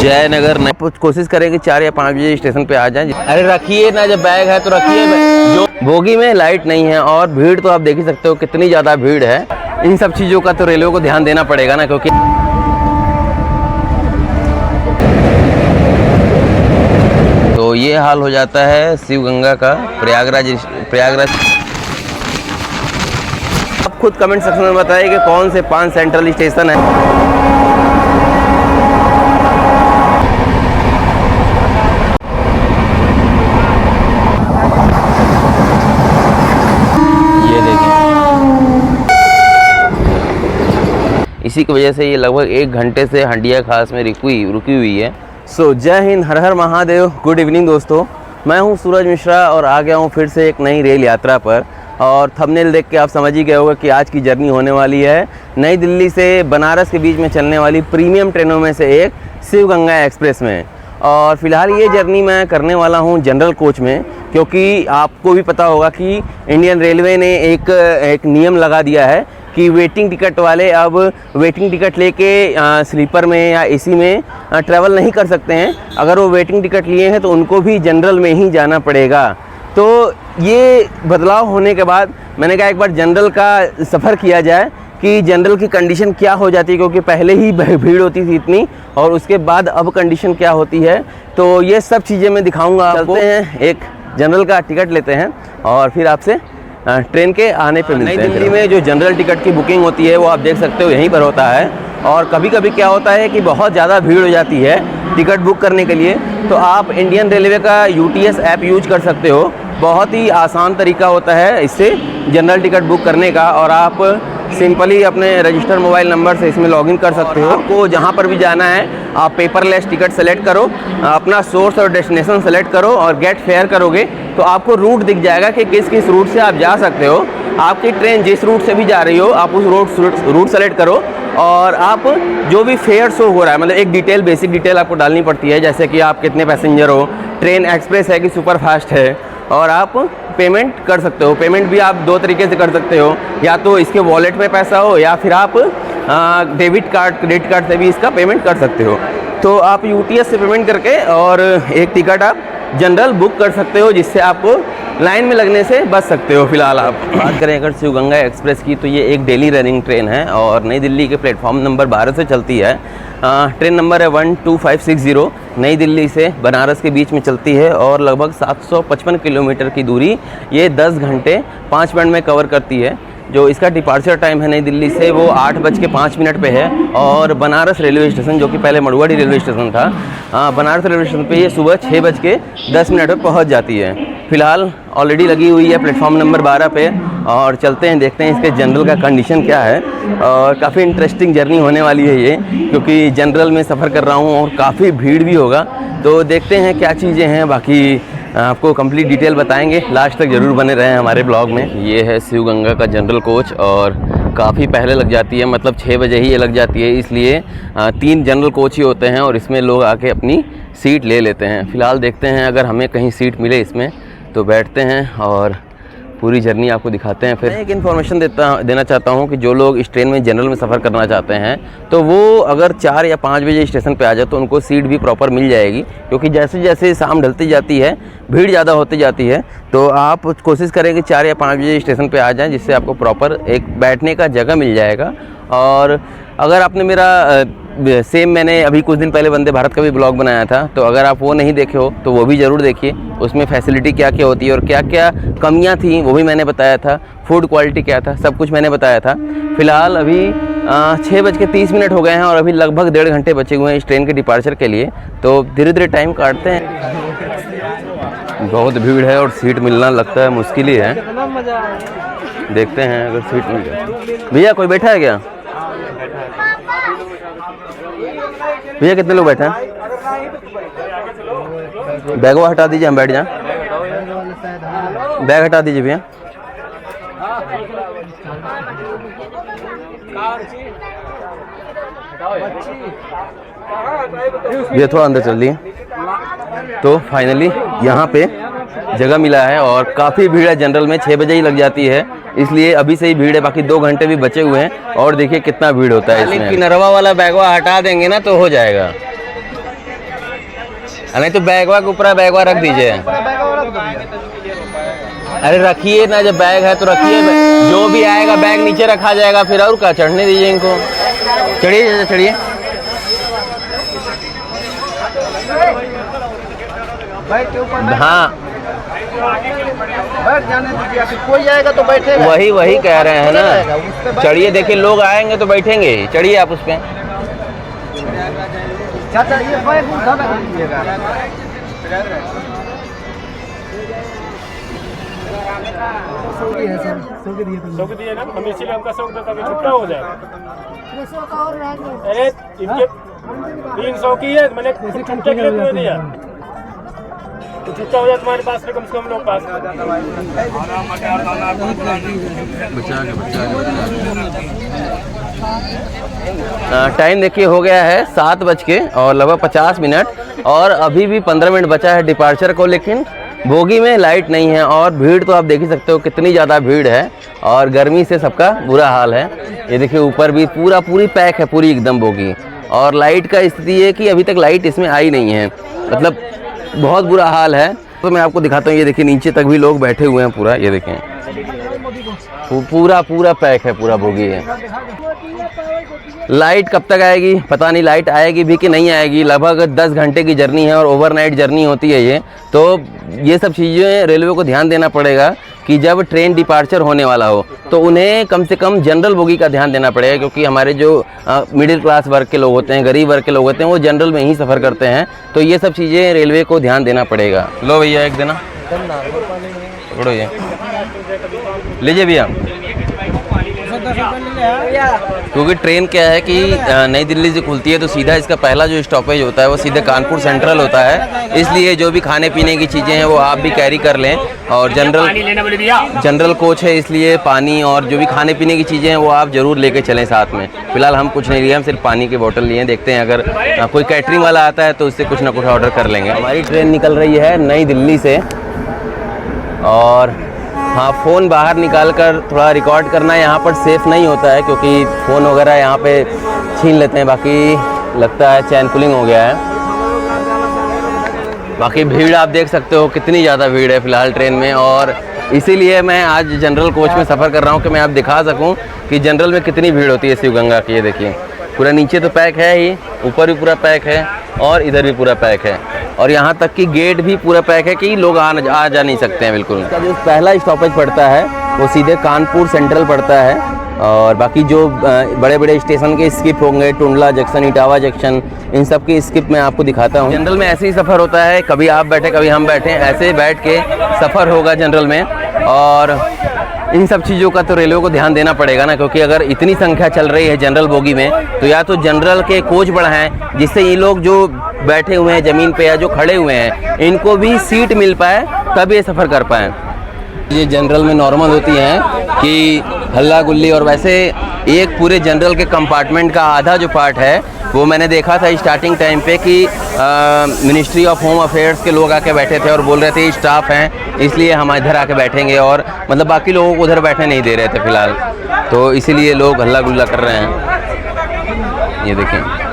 जयनगर नहीं, कोशिश करें कि 4 या 5 बजे स्टेशन पे आ जाएं। अरे रखिए ना, जब बैग है तो रखिए। जो बोगी में लाइट नहीं है और भीड़ तो आप देख ही सकते हो कितनी ज़्यादा भीड़ है। इन सब चीज़ों का तो रेलवे को ध्यान देना पड़ेगा ना, क्योंकि तो ये हाल हो जाता है शिव गंगा का प्रयागराज। आप खुद कमेंट सेक्शन में बताइए कि कौन से 5 सेंट्रल स्टेशन है। इसी की वजह से ये लगभग 1 घंटे से हंडिया खास में रुकी हुई है। सो जय हिंद, हर हर महादेव। गुड इवनिंग दोस्तों, मैं हूं सूरज मिश्रा और आ गया हूं फिर से एक नई रेल यात्रा पर। और थंबनेल देख के आप समझ ही गए होगा कि आज की जर्नी होने वाली है नई दिल्ली से बनारस के बीच में चलने वाली प्रीमियम ट्रेनों में से एक शिव गंगा एक्सप्रेस में। और फिलहाल ये जर्नी मैं करने वाला हूँ जनरल कोच में, क्योंकि आपको भी पता होगा कि इंडियन रेलवे ने एक नियम लगा दिया है कि वेटिंग टिकट वाले अब वेटिंग टिकट लेके स्लीपर में या एसी में ट्रैवल नहीं कर सकते हैं। अगर वो वेटिंग टिकट लिए हैं तो उनको भी जनरल में ही जाना पड़ेगा। तो ये बदलाव होने के बाद मैंने कहा एक बार जनरल का सफ़र किया जाए कि जनरल की कंडीशन क्या हो जाती है, क्योंकि पहले ही भीड़ होती थी इतनी और उसके बाद अब कंडीशन क्या होती है। तो ये सब चीज़ें मैं दिखाऊँगा आपको। चलते हैं, एक जनरल का टिकट लेते हैं और फिर आपसे ट्रेन के आने पे मिलते हैं। नई दिल्ली में जो जनरल टिकट की बुकिंग होती है वो आप देख सकते हो यहीं पर होता है। और कभी कभी क्या होता है कि बहुत ज़्यादा भीड़ हो जाती है टिकट बुक करने के लिए, तो आप इंडियन रेलवे का UTS ऐप यूज कर सकते हो। बहुत ही आसान तरीका होता है इससे जनरल टिकट बुक करने का, और आप सिंपली अपने रजिस्टर्ड मोबाइल नंबर से इसमें लॉगिन कर सकते हो। आपको जहाँ पर भी जाना है आप पेपरलेस टिकट सेलेक्ट करो, अपना सोर्स और डेस्टिनेशन सेलेक्ट करो और गेट फेयर करोगे तो आपको रूट दिख जाएगा कि किस किस रूट से आप जा सकते हो। आपकी ट्रेन जिस रूट से भी जा रही हो आप उस रूट सेलेक्ट करो और आप जो भी फेयर शो हो रहा है, मतलब एक बेसिक डिटेल आपको डालनी पड़ती है, जैसे कि आप कितने पैसेंजर हो, ट्रेन एक्सप्रेस है कि सुपर फास्ट है, और आप पेमेंट कर सकते हो। पेमेंट भी आप 2 तरीके से कर सकते हो, या तो इसके वॉलेट में पैसा हो या फिर आप डेबिट कार्ड क्रेडिट कार्ड से भी इसका पेमेंट कर सकते हो। तो आप UTS से पेमेंट करके और एक टिकट आप जनरल बुक कर सकते हो, जिससे आपको लाइन में लगने से बच सकते हो। फिलहाल आप बात करें अगर शिव गंगा एक्सप्रेस की, तो ये एक डेली रनिंग ट्रेन है और नई दिल्ली के प्लेटफॉर्म नंबर 12 से चलती है। ट्रेन नंबर है 12560। नई दिल्ली से बनारस के बीच में चलती है और लगभग 755 किलोमीटर की दूरी ये 10 घंटे 5 मिनट में कवर करती है। जो इसका डिपार्चर टाइम है नई दिल्ली से वो 8:05 पे है। और बनारस रेलवे स्टेशन, जो कि पहले मड़ुआडी रेलवे स्टेशन था, बनारस रेलवे स्टेशन पे ये सुबह 6:10 पर पहुंच जाती है। फिलहाल ऑलरेडी लगी हुई है प्लेटफॉर्म नंबर 12 पे और चलते हैं, देखते हैं इसके जनरल का कंडीशन क्या है। और काफ़ी इंटरेस्टिंग जर्नी होने वाली है ये, क्योंकि जनरल में सफ़र कर रहा हूँ और काफ़ी भीड़ भी होगा। तो देखते हैं क्या चीज़ें हैं, बाकी आपको कंप्लीट डिटेल बताएंगे। लास्ट तक ज़रूर बने रहें हमारे ब्लॉग में। ये है शिव गंगा का जनरल कोच और काफ़ी पहले लग जाती है, मतलब 6 बजे ही ये लग जाती है, इसलिए 3 जनरल कोच ही होते हैं और इसमें लोग आके अपनी सीट ले लेते हैं। फ़िलहाल देखते हैं अगर हमें कहीं सीट मिले इसमें तो बैठते हैं और पूरी जर्नी आपको दिखाते हैं। फिर एक इन्फॉर्मेशन देना चाहता हूँ कि जो लोग इस ट्रेन में जनरल में सफ़र करना चाहते हैं तो वो अगर 4 या 5 बजे स्टेशन पे आ जाए तो उनको सीट भी प्रॉपर मिल जाएगी, क्योंकि जैसे जैसे शाम ढलती जाती है भीड़ ज़्यादा होती जाती है। तो आप कोशिश करें कि 4 या 5 बजे स्टेशन पे आ जाएं, जिससे आपको प्रॉपर एक बैठने का जगह मिल जाएगा। और अगर आपने मेरा मैंने अभी कुछ दिन पहले वंदे भारत का भी ब्लॉग बनाया था, तो अगर आप वो नहीं देखे हो तो वो भी ज़रूर देखिए। उसमें फैसिलिटी क्या क्या होती है और क्या क्या कमियां थी वो भी मैंने बताया था, फूड क्वालिटी क्या था, सब कुछ मैंने बताया था। फ़िलहाल अभी 6:30 हो गए हैं और अभी लगभग 1.5 घंटे बचे हुए हैं इस ट्रेन के डिपार्चर के लिए। तो धीरे धीरे टाइम काटते हैं। बहुत भीड़ है और सीट मिलना लगता है मुश्किल ही है। देखते हैं अगर सीट मिल जाए। भैया कोई बैठा है क्या? भैया कितने लोग बैठे हैं? बैग वो हटा दीजिए, हम बैठ जाएं। बैग हटा दीजिए भैया। ये थोड़ा अंदर चल दिए। तो फाइनली यहाँ पे जगह मिला है और काफ़ी भीड़ है। जनरल में 6 बजे ही लग जाती है, इसलिए अभी से ही भीड़ है, बाकी 2 घंटे भी बचे हुए हैं। और देखिए कितना भीड़ होता है इसमें। नरवा वाला बैगवा हटा देंगे ना तो हो जाएगा। नहीं तो बैगवा के ऊपर बैगवा रख दीजिए। अरे रखिए ना, जब बैग है तो रखिए, जो भी आएगा बैग नीचे रखा जाएगा फिर, और क्या, चढ़ने दीजिए इनको। चढ़िए चढ़िए। हाँ बैठ जाने दीजिए, कोई आएगा तो बैठेगा। वही कह रहे हैं ना, चढ़िए, देखिए लोग आएंगे तो बैठेंगे, चढ़िए आप उस पर। चाचा ये बैग उठा लीजिएगा। सौ दिए ना, हम इसीलिए हमका सौ देता कि छुट्टा हो जाए। अरे इनके 300 की है, मैंने छुट्टे के लिए दिया, तो छुट्टा हो जाए तुम्हारे पास में, कम से कम लोग पास। टाइम देखिए हो गया है 7 बज के और लगभग 50 मिनट, और अभी भी 15 मिनट बचा है डिपार्चर को, लेकिन बोगी में लाइट नहीं है और भीड़ तो आप देख ही सकते हो कितनी ज़्यादा भीड़ है, और गर्मी से सबका बुरा हाल है। ये देखिए ऊपर भी पूरी पैक है, पूरी एकदम बोगी, और लाइट का स्थिति है कि अभी तक लाइट इसमें आई नहीं है, मतलब बहुत बुरा हाल है। तो मैं आपको दिखाता हूँ, ये देखिए नीचे तक भी लोग बैठे हुए हैं पूरा, ये देखें पूरा पैक है, पूरा बोगी है। लाइट कब तक आएगी पता नहीं, लाइट आएगी भी कि नहीं आएगी। लगभग 10 घंटे की जर्नी है और ओवरनाइट जर्नी होती है ये, तो ये सब चीज़ें रेलवे को ध्यान देना पड़ेगा कि जब ट्रेन डिपार्चर होने वाला हो तो उन्हें कम से कम जनरल बोगी का ध्यान देना पड़ेगा, क्योंकि हमारे जो मिडिल क्लास वर्ग के लोग होते हैं, गरीब वर्ग के लोग होते हैं, वो जनरल में ही सफ़र करते हैं, तो ये सब चीज़ें रेलवे को ध्यान देना पड़ेगा। लो भैया एक देना, पकड़ो ये, लीजिए भैया। क्योंकि ट्रेन क्या है कि नई दिल्ली से खुलती है तो सीधा इसका पहला जो स्टॉपेज होता है वो सीधे कानपुर सेंट्रल होता है, इसलिए जो भी खाने पीने की चीज़ें हैं वो आप भी कैरी कर लें, और जनरल कोच है इसलिए पानी और जो भी खाने पीने की चीज़ें हैं वो आप ज़रूर लेके चलें साथ में। फिलहाल हम कुछ नहीं लिए, हम सिर्फ पानी की बोतल लिए हैं, देखते हैं अगर कोई कैटरिंग वाला आता है तो उससे कुछ ना कुछ ऑर्डर कर लेंगे। हमारी ट्रेन निकल रही है नई दिल्ली से, और हाँ फ़ोन बाहर निकाल कर थोड़ा रिकॉर्ड करना यहाँ पर सेफ़ नहीं होता है, क्योंकि फ़ोन वगैरह यहाँ पे छीन लेते हैं। बाकी लगता है चैन पुलिंग हो गया है। बाकी भीड़ आप देख सकते हो कितनी ज़्यादा भीड़ है फ़िलहाल ट्रेन में, और इसीलिए मैं आज जनरल कोच में सफ़र कर रहा हूँ कि मैं आप दिखा सकूँ कि जनरल में कितनी भीड़ होती है शिव गंगा की। ये देखिए पूरा नीचे तो पैक है ही, ऊपर भी पूरा पैक है और इधर भी पूरा पैक है, और यहाँ तक कि गेट भी पूरा पैक है कि लोग आ जा नहीं सकते हैं बिल्कुल। इसका जो पहला स्टॉपेज पड़ता है वो सीधे कानपुर सेंट्रल पड़ता है, और बाकी जो बड़े बड़े स्टेशन के स्किप होंगे, टुंडला जंक्शन, इटावा जंक्शन, इन सब के स्किप मैं आपको दिखाता हूँ। जनरल में ऐसे ही सफ़र होता है, कभी आप बैठे कभी हम बैठे, ऐसे बैठ के सफ़र होगा जनरल में, और इन सब चीज़ों का तो रेलवे को ध्यान देना पड़ेगा ना, क्योंकि अगर इतनी संख्या चल रही है जनरल बोगी में तो या तो जनरल के कोच बढ़ाएं जिससे ये लोग जो बैठे हुए हैं ज़मीन पे या जो खड़े हुए हैं इनको भी सीट मिल पाए, तब ये सफ़र कर पाएँ। ये जनरल में नॉर्मल होती हैं कि हल्ला गुल्ली, और वैसे एक पूरे जनरल के कंपार्टमेंट का आधा जो पार्ट है वो मैंने देखा था स्टार्टिंग टाइम पे कि मिनिस्ट्री ऑफ होम अफेयर्स के लोग आके बैठे थे और बोल रहे थे स्टाफ हैं इसलिए हम इधर आके बैठेंगे, और मतलब बाकी लोगों को उधर बैठने नहीं दे रहे थे फ़िलहाल, तो इसीलिए लोग हल्ला गुल्ला कर रहे हैं। ये देखें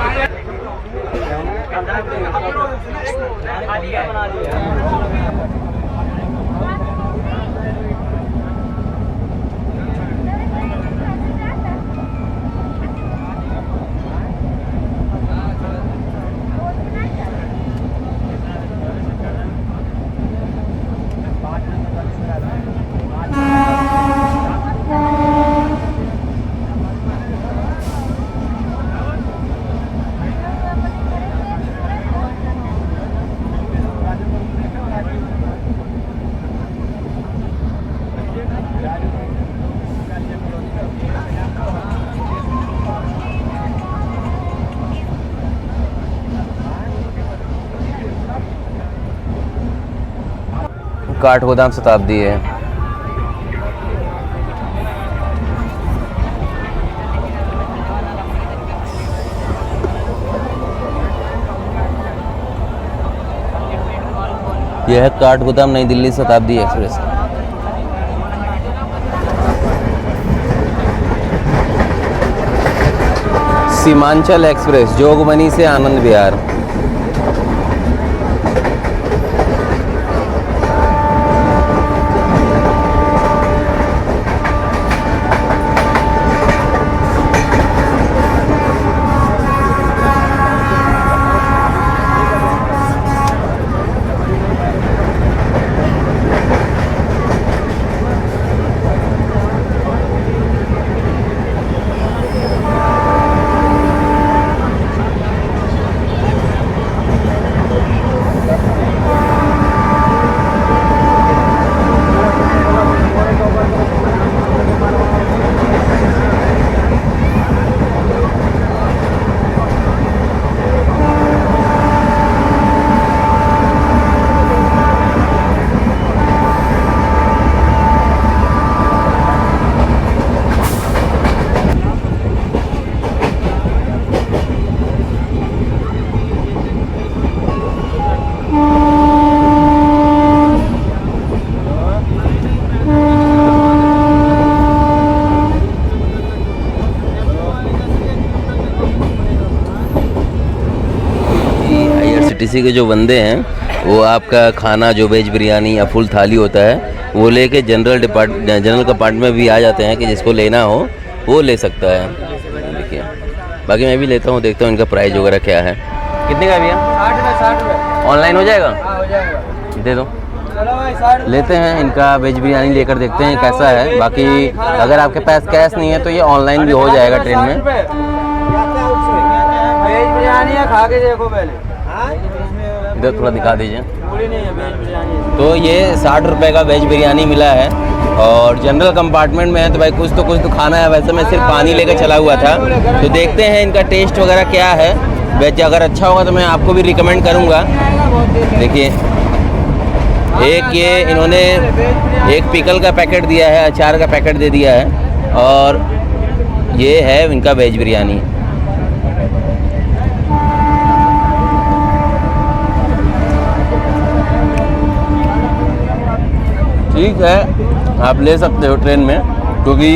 काठगोदाम शताब्दी है। यह है काठगोदाम नई दिल्ली शताब्दी एक्सप्रेस। सीमांचल एक्सप्रेस जोगबनी से आनंद विहार। आईआरसीटीसी के जो बंदे हैं वो आपका खाना जो वेज बिरयानी या फुल थाली होता है वो लेके जनरल कंपार्टमेंट में भी आ जाते हैं कि जिसको लेना हो वो ले सकता है। देखिए बाकी मैं भी लेता हूँ, देखता हूँ इनका प्राइस वगैरह क्या है। कितने का भैया? 60 रुपये। ऑनलाइन हो जाएगा? हाँ हो जाएगा। दे दो। चलो भाई 60 लेते हैं इनका वेज बिरयानी, लेकर देखते हैं कैसा है। बाकी अगर आपके पास कैश नहीं है तो ये ऑनलाइन भी हो जाएगा ट्रेन में। वेज बिरयानी है, खा के देखो पहले। इधर थोड़ा दिखा दीजिए। पूरी नहीं है वेज बिरयानी। तो ये 60 रुपये का वेज बिरयानी मिला है और जनरल कंपार्टमेंट में है तो भाई कुछ तो खाना है। वैसे मैं सिर्फ पानी लेकर चला हुआ था, तो देखते हैं इनका टेस्ट वगैरह क्या है। वैसे अगर अच्छा होगा तो मैं आपको भी रिकमेंड करूँगा। देखिए एक ये इन्होंने एक पिकल का पैकेट दिया है, अचार का पैकेट दे दिया है और ये है इनका वेज बिरयानी। ठीक है, आप ले सकते हो ट्रेन में, क्योंकि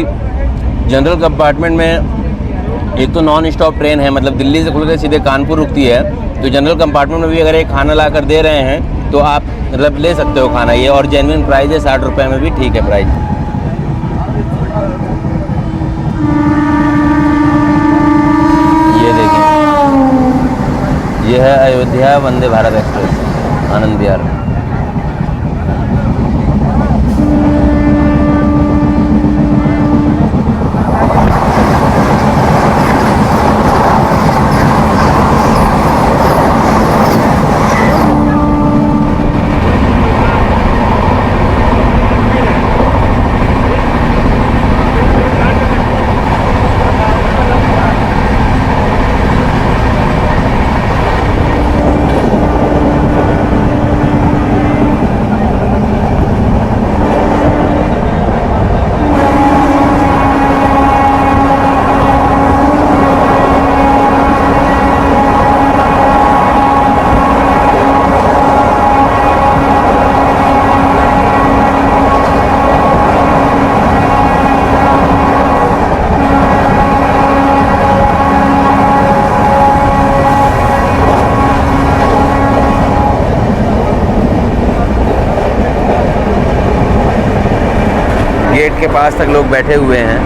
जनरल कंपार्टमेंट में एक तो नॉन स्टॉप ट्रेन है, मतलब दिल्ली से खुल कर सीधे कानपुर रुकती है। तो जनरल कंपार्टमेंट में भी अगर एक खाना ला कर दे रहे हैं तो आप मतलब ले सकते हो खाना ये, और जेन्युइन प्राइस है 60 रुपये में भी ठीक है प्राइस। ये देखिए ये है अयोध्या वंदे भारत एक्सप्रेस आनंद विहार। गेट के पास तक लोग बैठे हुए हैं,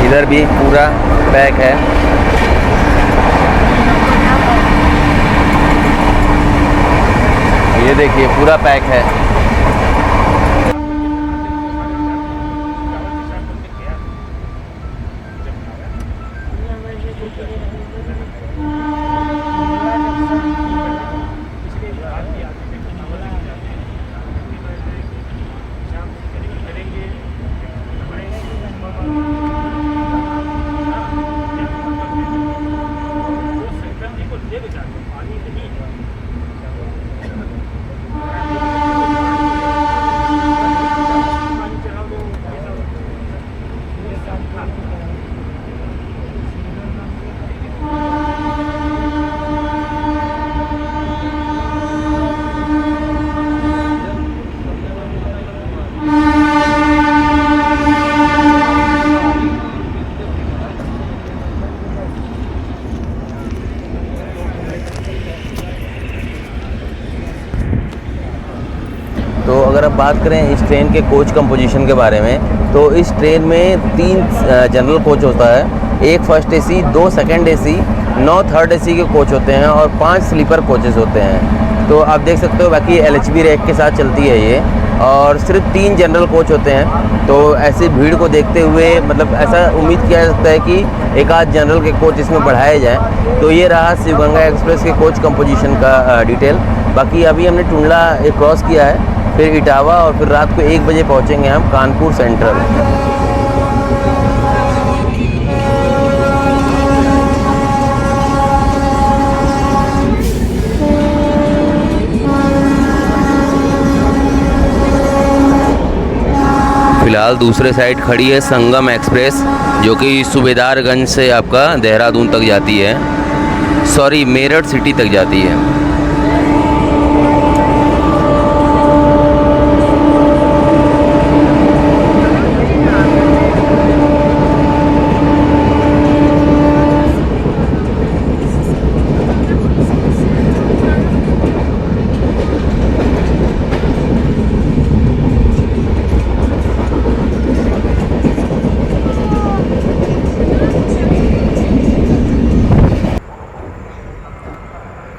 इधर भी पूरा पैक है। ये देखिए पूरा पैक है। तो अगर अब बात करें इस ट्रेन के कोच कंपोजिशन के बारे में, तो इस ट्रेन में 3 जनरल कोच होता है, 1 first AC, 2 second AC, 9 third AC के कोच होते हैं और 5 स्लीपर कोचेज़ होते हैं। तो आप देख सकते हो बाकी LHB रैक के साथ चलती है ये, और सिर्फ 3 जनरल कोच होते हैं। तो ऐसी भीड़ को देखते हुए मतलब ऐसा उम्मीद किया जा सकता है कि एक आध जनरल के कोच इसमें बढ़ाए जाएँ। तो ये रहा शिवगंगा एक्सप्रेस के कोच कंपोजिशन का डिटेल। बाकी अभी हमने टुंडला क्रॉस किया है, फिर इटावा, और फिर रात को 1 बजे पहुंचेंगे हम कानपुर सेंट्रल। फिलहाल दूसरे साइड खड़ी है संगम एक्सप्रेस, जो कि सूबेदारगंज से आपका देहरादून तक जाती है, सॉरी मेरठ सिटी तक जाती है।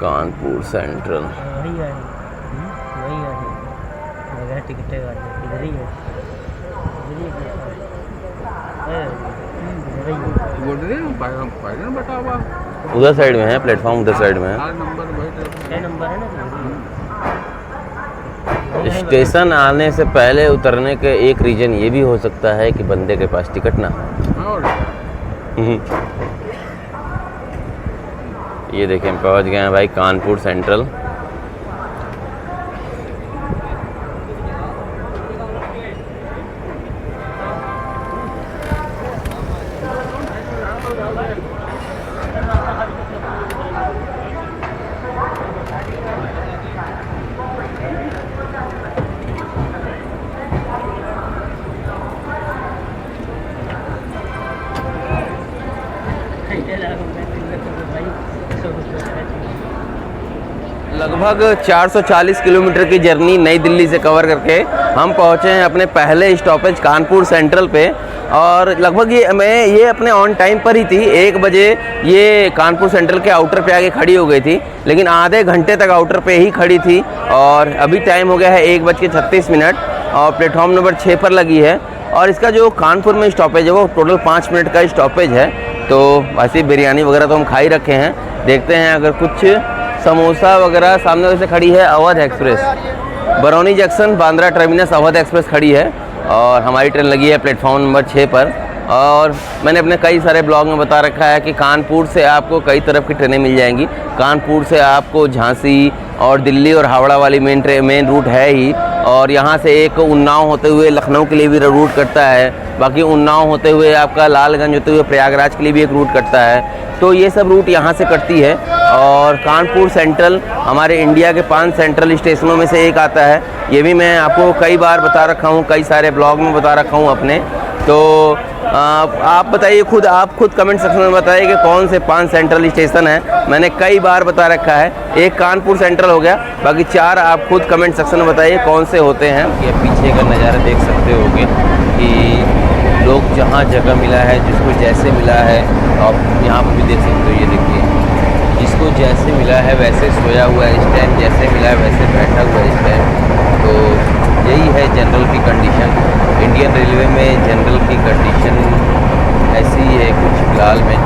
कानपुर सेंट्रल। वही है, वही है जगह टिकट वाले इधर ही है, उधर साइड में है प्लेटफॉर्म, उधर साइड में है। 6 नंबर है ना। स्टेशन आने से पहले उतरने के एक रीज़न ये भी हो सकता है कि बंदे के पास टिकट ना हो। ये देखें हम पहुंच गए हैं भाई कानपुर सेंट्रल। लगभग 440 किलोमीटर की जर्नी नई दिल्ली से कवर करके हम पहुँचे हैं अपने पहले स्टॉपेज कानपुर सेंट्रल पे। और लगभग ये अपने ऑन टाइम पर ही थी। 1 बजे ये कानपुर सेंट्रल के आउटर पे आके खड़ी हो गई थी, लेकिन आधे घंटे तक आउटर पे ही खड़ी थी। और अभी टाइम हो गया है 1:36 और प्लेटफॉर्म नंबर 6 पर लगी है। और इसका जो कानपुर में स्टॉपेज है वो टोटल 5 मिनट का स्टॉपेज है। तो वैसे बिरयानी वगैरह तो हम खा ही रखे हैं। देखते हैं अगर कुछ समोसा वगैरह। सामने वैसे खड़ी है Awadh express, Barauni junction Bandra terminus Awadh express खड़ी है। और हमारी ट्रेन लगी है प्लेटफॉर्म नंबर 6 पर। और मैंने अपने कई सारे ब्लॉग में बता रखा है कि कानपुर से आपको कई तरफ की ट्रेनें मिल जाएंगी। कानपुर से आपको झांसी और दिल्ली और हावड़ा वाली मेन रूट है ही। और यहाँ से एक उन्नाव होते हुए लखनऊ के लिए भी रूट कटता है। बाकी उन्नाव होते हुए आपका लालगंज होते हुए प्रयागराज के लिए भी एक रूट कटता है। तो ये सब रूट यहाँ से कटती है। और कानपुर सेंट्रल हमारे इंडिया के 5 सेंट्रल स्टेशनों में से एक आता है। ये भी मैं आपको कई बार बता रखा हूँ, कई सारे ब्लॉग में बता रखा हूँ अपने। तो आप बताइए खुद, आप खुद कमेंट सेक्शन में बताइए कि कौन से 5 सेंट्रल स्टेशन हैं। मैंने कई बार बता रखा है। एक कानपुर सेंट्रल हो गया, बाकी 4 आप खुद कमेंट सेक्शन में बताइए कौन से होते हैं। ये पीछे का नज़ारा देख सकते होगे कि लोग जहाँ जगह मिला है, जिसको जैसे मिला है, आप यहाँ पर भी देख सकते हो। ये देखिए, जिसको जैसे मिला है वैसे सोया हुआ है इस टाइम, जैसे मिला है वैसे बैठा हुआ है इस टाइम। तो यही है जनरल की कंडीशन। इंडियन रेलवे में जनरल की कंडीशन ऐसी ही है कुछ फ़िलहाल में।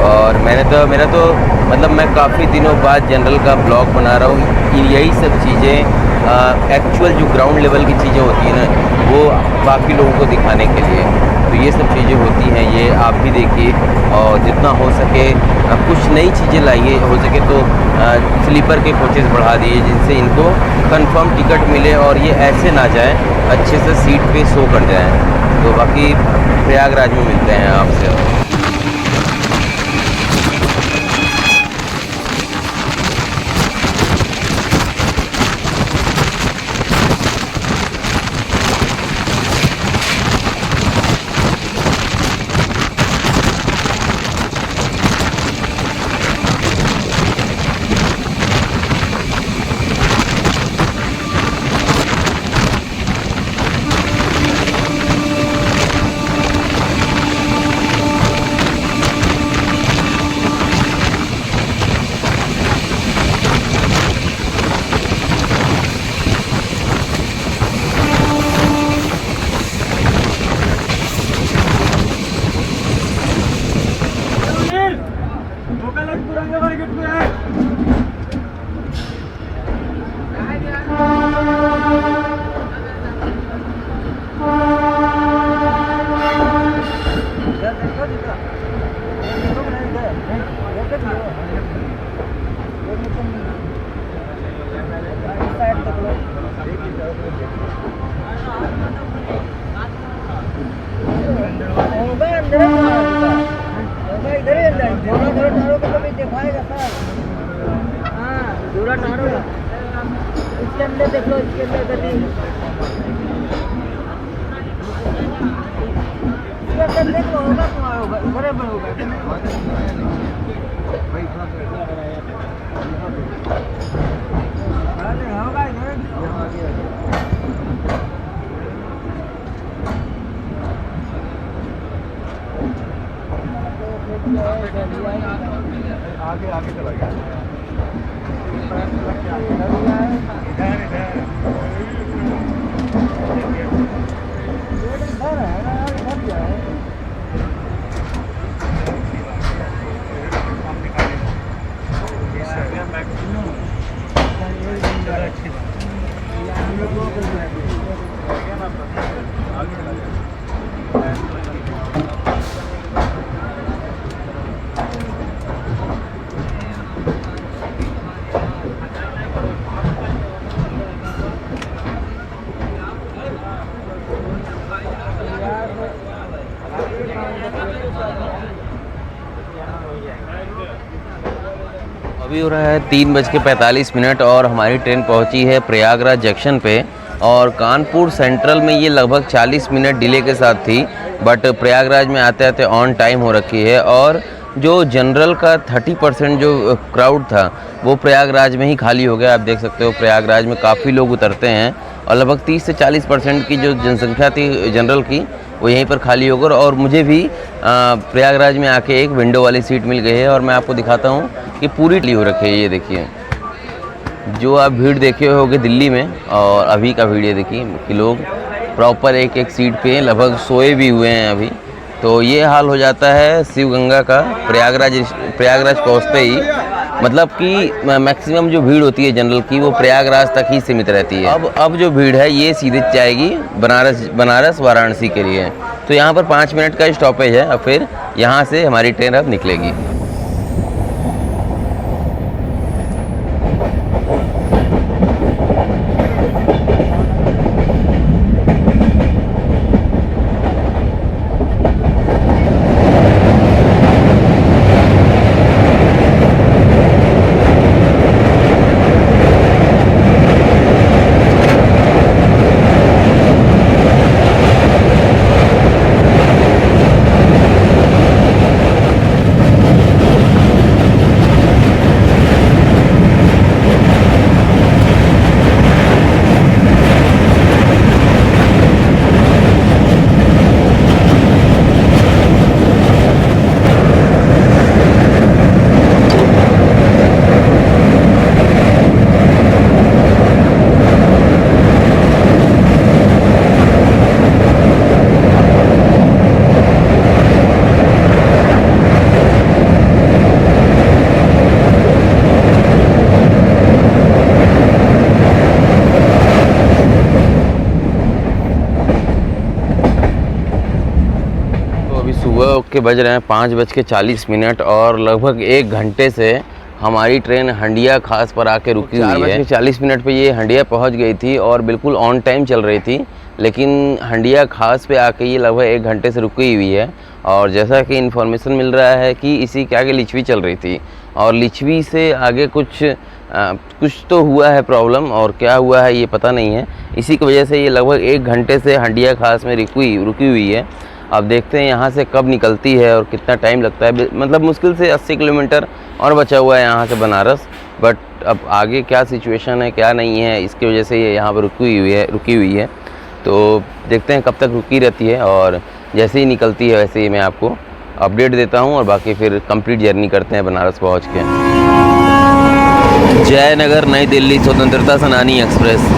और मेरा तो मतलब मैं काफ़ी दिनों बाद जनरल का ब्लॉग बना रहा हूँ। यही सब चीज़ें एक्चुअल जो ग्राउंड लेवल की चीज़ें होती हैं ना, वो बाकी लोगों को दिखाने के लिए। तो ये सब चीज़ें होती हैं, ये आप भी देखिए। और जितना हो सके कुछ नई चीज़ें लाइए, हो सके तो स्लीपर के कोचेज़ बढ़ा दिए जिनसे इनको कंफर्म टिकट मिले और ये ऐसे ना जाएं, अच्छे से सीट पे सो कर जाएं। तो बाकी प्रयागराज में मिलते हैं आपसे। इसके अंदर देखो, इसके अंदर गली देखो होगा, तुम्हारा होगा, बराबर होगा। आगे आगे चला गया। अभी हो रहा है 3:45 और हमारी ट्रेन पहुंची है प्रयागराज जंक्शन पे। और कानपुर सेंट्रल में ये लगभग 40 मिनट डिले के साथ थी, बट प्रयागराज में आते आते ऑन टाइम हो रखी है। और जो जनरल का 30% जो क्राउड था वो प्रयागराज में ही खाली हो गया। आप देख सकते हो प्रयागराज में काफ़ी लोग उतरते हैं और लगभग 30 से 40% की जो जनसंख्या थी जनरल की वो यहीं पर खाली होकर। और मुझे भी प्रयागराज में आके एक विंडो वाली सीट मिल गई है और मैं आपको दिखाता हूँ कि पूरी खाली हो रखी है। ये देखिए, जो आप भीड़ देखे होगे दिल्ली में और अभी का भीड़ ये देखिए कि लोग प्रॉपर एक एक सीट पे लगभग सोए भी हुए हैं अभी। तो ये हाल हो जाता है शिव गंगा का प्रयागराज पहुँचते ही। मतलब कि मैक्सिमम जो भीड़ होती है जनरल की वो प्रयागराज तक ही सीमित रहती है। अब जो भीड़ है ये सीधे जाएगी बनारस वाराणसी के लिए। तो यहाँ पर 5 मिनट का स्टॉपेज है और फिर यहाँ से हमारी ट्रेन अब निकलेगी। सुबह के बज रहे हैं 5:40 और लगभग 1 घंटे से हमारी ट्रेन हंडिया खास पर आके रुकी हुई है। 4:40 पे ये हंडिया पहुंच गई थी और बिल्कुल ऑन टाइम चल रही थी, लेकिन हंडिया खास पे आके ये लगभग 1 घंटे से रुकी हुई है। और जैसा कि इन्फॉर्मेशन मिल रहा है कि इसी के आगे लिच्छवी चल रही थी और लिच्छवी से आगे कुछ तो हुआ है प्रॉब्लम, और क्या हुआ है ये पता नहीं है। इसी की वजह से ये लगभग 1 घंटे से हंडिया खास में रुकी हुई है। अब देखते हैं यहाँ से कब निकलती है और कितना टाइम लगता है। मतलब मुश्किल से 80 किलोमीटर और बचा हुआ है यहाँ से बनारस, बट अब आगे क्या सिचुएशन है क्या नहीं है इसकी वजह से ये यहाँ पर रुकी हुई है। तो देखते हैं कब तक रुकी रहती है और जैसे ही निकलती है वैसे ही मैं आपको अपडेट देता हूँ और बाकी फिर कंप्लीट जर्नी करते हैं बनारस पहुँच के। जयनगर नई दिल्ली स्वतंत्रता सेनानी एक्सप्रेस।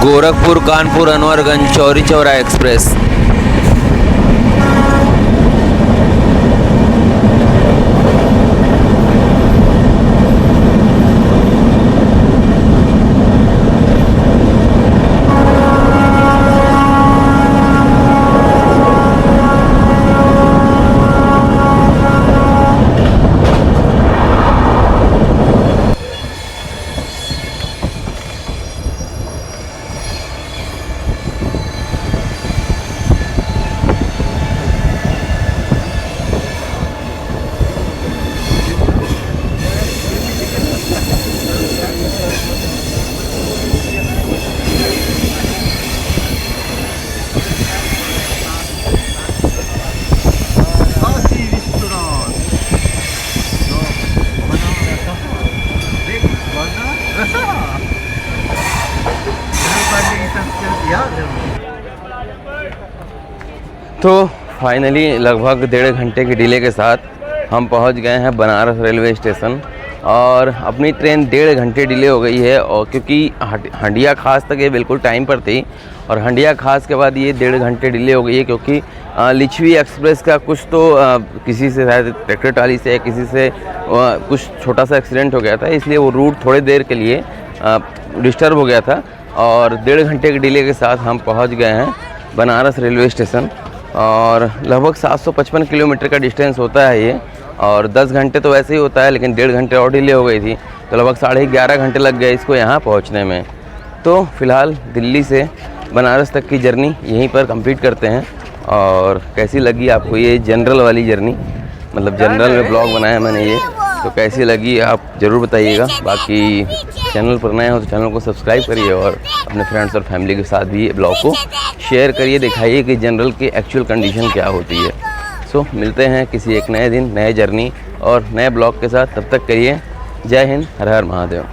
गोरखपुर कानपुर अनवरगंज चौरी चौरा एक्सप्रेस। तो फाइनली लगभग 1.5 घंटे के डिले के साथ हम पहुंच गए हैं बनारस रेलवे स्टेशन। और अपनी ट्रेन 1.5 घंटे डिले हो गई है, और क्योंकि हंडिया खास तक ये बिल्कुल टाइम पर थी और हंडिया खास के बाद ये 1.5 घंटे डिले हो गई है, क्योंकि लिच्छवी एक्सप्रेस का कुछ तो किसी से शायद ट्रैक्टर ट्राली से किसी से कुछ छोटा सा एक्सीडेंट हो गया था, इसलिए वो रूट थोड़ी देर के लिए डिस्टर्ब हो गया था। और 1.5 घंटे के डिले के साथ हम पहुंच गए हैं बनारस रेलवे स्टेशन, और लगभग 755 किलोमीटर का डिस्टेंस होता है ये, और 10 घंटे तो वैसे ही होता है, लेकिन 1.5 घंटे और डिले हो गई थी, तो लगभग 11.5 घंटे लग गए इसको यहाँ पहुँचने में। तो फ़िलहाल दिल्ली से बनारस तक की जर्नी यहीं पर कंप्लीट करते हैं। और कैसी लगी आपको ये जनरल वाली जर्नी, मतलब जनरल में ब्लॉग बनाया मैंने ये, तो कैसी लगी आप ज़रूर बताइएगा। बाकी चैनल पर नए हो तो चैनल को सब्सक्राइब करिए और अपने फ्रेंड्स और फैमिली के साथ भी ये ब्लॉग को शेयर करिए, दिखाइए कि जनरल की एक्चुअल कंडीशन क्या होती है। सो मिलते हैं किसी एक नए दिन, नए जर्नी और नए ब्लॉग के साथ, तब तक करिए जय हिंद, हर हर महादेव।